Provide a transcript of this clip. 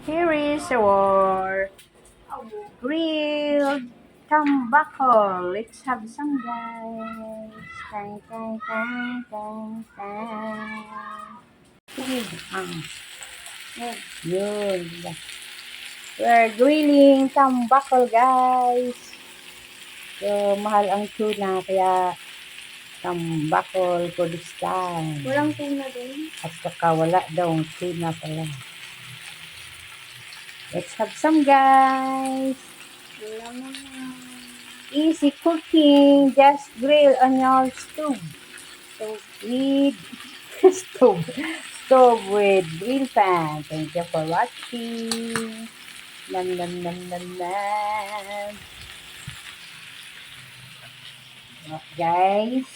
Here is our grilled tambakol. Let's have some, guys. Tang, tang, tang, tang, tang. Sige, yun. We're grilling tambakol, guys. So, mahal ang tuna, kaya tambakol for this time. Walang tuna din. At saka wala daw ang tuna pala. Let's have some, guys. Wala naman. Easy cooking. Just grill on your stove. With stove with grill pan. Thank you for watching. Nam nam nam nam nam. Guys.